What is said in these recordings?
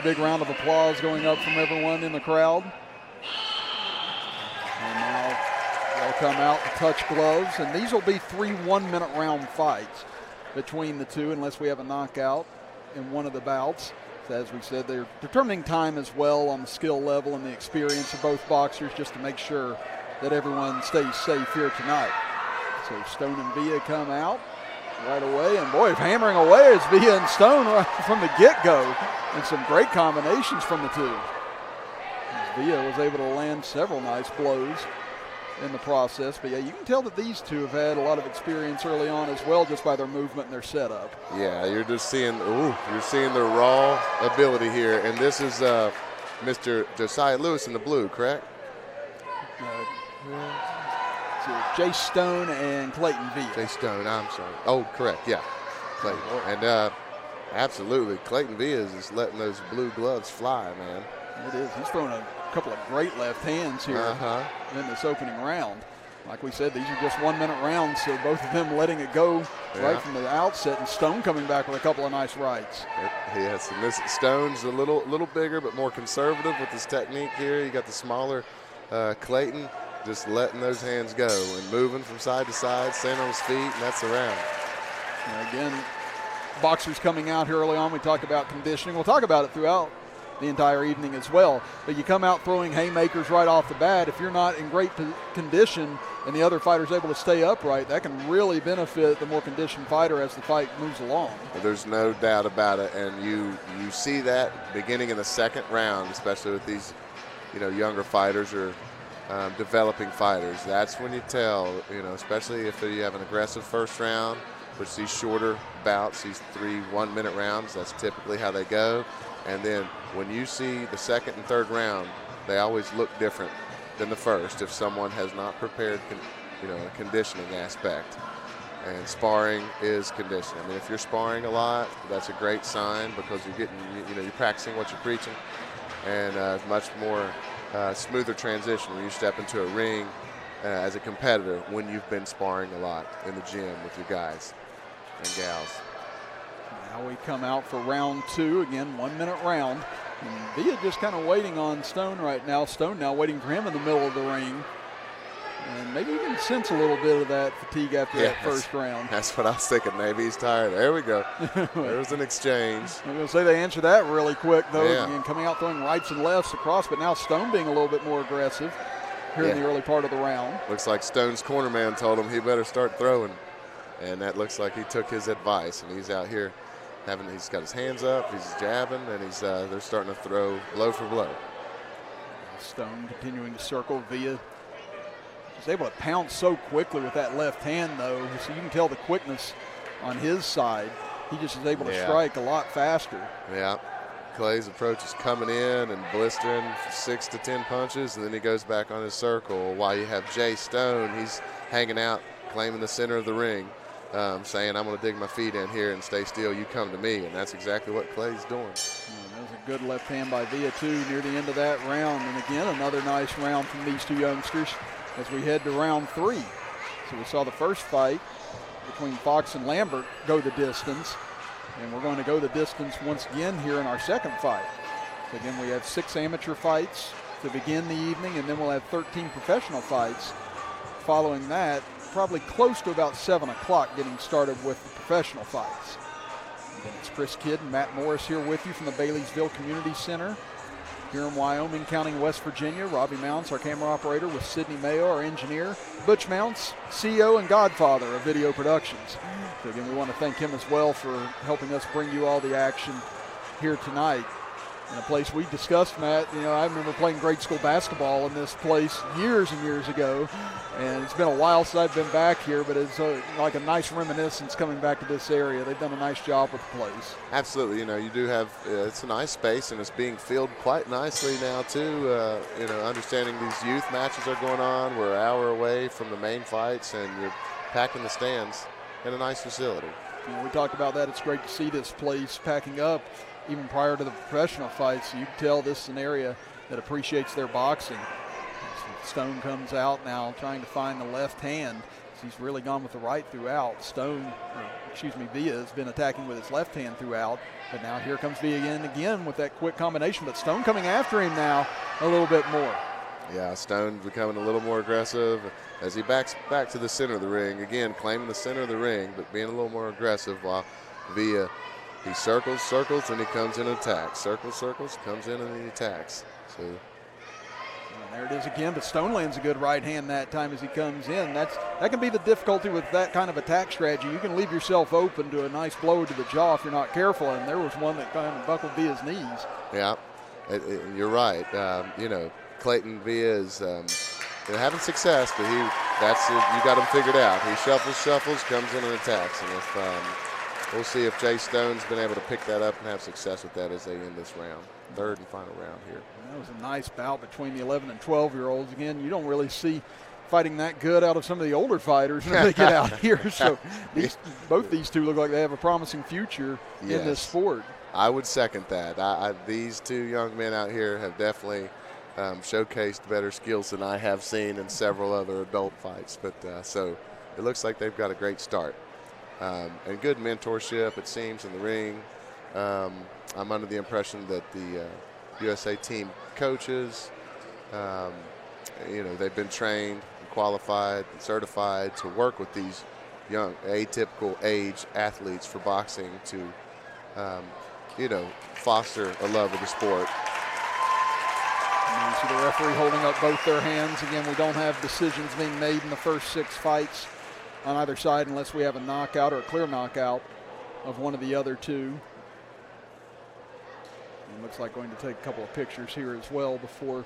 a big round of applause going up from everyone in the crowd. And now they'll come out and touch gloves, and these will be 3 one-minute round fights between the two unless we have a knockout in one of the bouts. So as we said, they're determining time as well on the skill level and the experience of both boxers just to make sure that everyone stays safe here tonight. So Stone and Villa come out right away, and boy, hammering away is Villa and Stone right from the get-go, and some great combinations from the two. Villa was able to land several nice blows in the process, but yeah, you can tell that these two have had a lot of experience early on as well, just by their movement and their setup. Yeah, you're just seeing, you're seeing the raw ability here, and this is Mr. Josiah Lewis in the blue, correct? Jace Stone and Clayton Villa. Jace Stone, I'm sorry. Oh, correct, yeah, Clayton. And absolutely, Clayton Villa is just letting those blue gloves fly, man. It is. He's throwing a couple of great left hands here in this opening round. Like we said, these are just 1-minute rounds, so both of them letting it go right from the outset, and Stone coming back with a couple of nice rights. Yes, and this Stone's a little bigger but more conservative with his technique here. You got the smaller Clayton just letting those hands go and moving from side to side, staying on his feet, and that's the round. And again, boxers coming out here early on, we talk about conditioning. We'll talk about it throughout the entire evening as well. But you come out throwing haymakers right off the bat. If you're not in great condition and the other fighter's able to stay upright, that can really benefit the more conditioned fighter as the fight moves along. Well, there's no doubt about it, and you see that beginning in the second round, especially with these younger fighters or developing fighters. That's when you tell, especially if you have an aggressive first round, which these shorter bouts, these 3 1-minute rounds, that's typically how they go. And then when you see the second and third round, they always look different than the first if someone has not prepared, a conditioning aspect. And sparring is conditioning. I mean, if you're sparring a lot, that's a great sign because you're getting, you're practicing what you're preaching, and much more smoother transition when you step into a ring as a competitor when you've been sparring a lot in the gym with your guys and gals. Now we come out for round 2, again 1-minute round. And Villa just kind of waiting on Stone right now. Stone now waiting for him in the middle of the ring. And maybe you can sense a little bit of that fatigue after that first round. That's what I was thinking. Maybe he's tired. There we go. There's an exchange. I'm going to say they answered that really quick, though. Yeah. Again, coming out throwing rights and lefts across, but now Stone being a little bit more aggressive here in the early part of the round. Looks like Stone's corner man told him he better start throwing. And that looks like he took his advice, and he's out here he's got his hands up, he's jabbing, and they're starting to throw blow for blow. Stone continuing to circle. Villa was able to pounce so quickly with that left hand, though, so you can tell the quickness on his side. He just is able to strike a lot faster. Yeah. Clay's approach is coming in and blistering for 6 to 10 punches, and then he goes back on his circle. While you have Jace Stone, he's hanging out, claiming the center of the ring, saying, I'm going to dig my feet in here and stay still. You come to me, and that's exactly what Clay's doing. That was a good left hand by Villa, too, near the end of that round. And again, another nice round from these two youngsters as we head to round 3. So we saw the first fight between Fox and Lambert go the distance. And we're going to go the distance once again here in our second fight. So again, we have 6 amateur fights to begin the evening, and then we'll have 13 professional fights following that, probably close to about 7 o'clock getting started with the professional fights. Again, it's Chris Kidd and Matt Morris here with you from the Baileysville Community Center here in Wyoming County, West Virginia. Robbie Mounts, our camera operator, with Sidney Mayo, our engineer. Butch Mounts, CEO and godfather of Video Productions. So again, we want to thank him as well for helping us bring you all the action here tonight. In a place we discussed, Matt, I remember playing grade school basketball in this place years and years ago, and it's been a while since I've been back here, but it's like a nice reminiscence coming back to this area. They've done a nice job with the place. Absolutely. You do have, it's a nice space, and it's being filled quite nicely now, too. Understanding these youth matches are going on. We're an hour away from the main fights, and you're packing the stands in a nice facility. We talked about that. It's great to see this place packing up even prior to the professional fights. You can tell this is an area that appreciates their boxing. Stone comes out now trying to find the left hand. He's really gone with the right throughout. Villa has been attacking with his left hand throughout, but now here comes Villa again with that quick combination, but Stone coming after him now a little bit more. Yeah, Stone becoming a little more aggressive as he backs back to the center of the ring. Again, claiming the center of the ring, but being a little more aggressive while Villa, he circles, and he comes in and attacks. Circles, comes in and he attacks. So. And there it is again, but Stone lands a good right hand that time as he comes in. That can be the difficulty with that kind of attack strategy. You can leave yourself open to a nice blow to the jaw if you're not careful, and there was one that kind of buckled Villa's knees. Yeah, you're right. Clayton Villa is having success, but you got him figured out. He shuffles, comes in and attacks, and if we'll see if Jace Stone's been able to pick that up and have success with that as they end this round, third and final round here. That was a nice bout between the 11 and 12-year-olds. Again, you don't really see fighting that good out of some of the older fighters when they get out here. So both these two look like they have a promising future in this sport. I would second that. These two young men out here have definitely showcased better skills than I have seen in several other adult fights. But so it looks like they've got a great start. And good mentorship, it seems, in the ring. I'm under the impression that the USA team coaches, they've been trained, and qualified, and certified to work with these young, atypical age athletes for boxing to, foster a love of the sport. And you see the referee holding up both their hands. Again, we don't have decisions being made in the first 6 fights on either side unless we have a knockout or a clear knockout of one of the other two. And looks like going to take a couple of pictures here as well before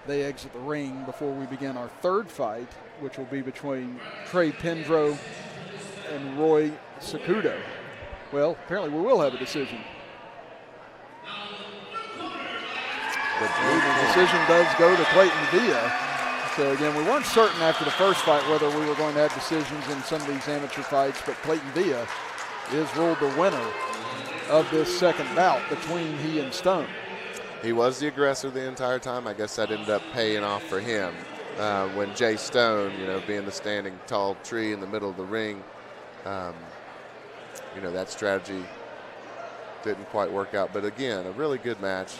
they exit the ring, before we begin our third fight, which will be between Trey Pendro and Roy Sacudo. Well, apparently we will have a decision. The decision does go to Clayton Villa. So again, we weren't certain after the first fight whether we were going to have decisions in some of these amateur fights, but Clayton Villa is ruled the winner of this second bout between he and Stone. He was the aggressor the entire time. I guess that ended up paying off for him. When Jace Stone, being the standing tall tree in the middle of the ring, that strategy didn't quite work out. But again, a really good match.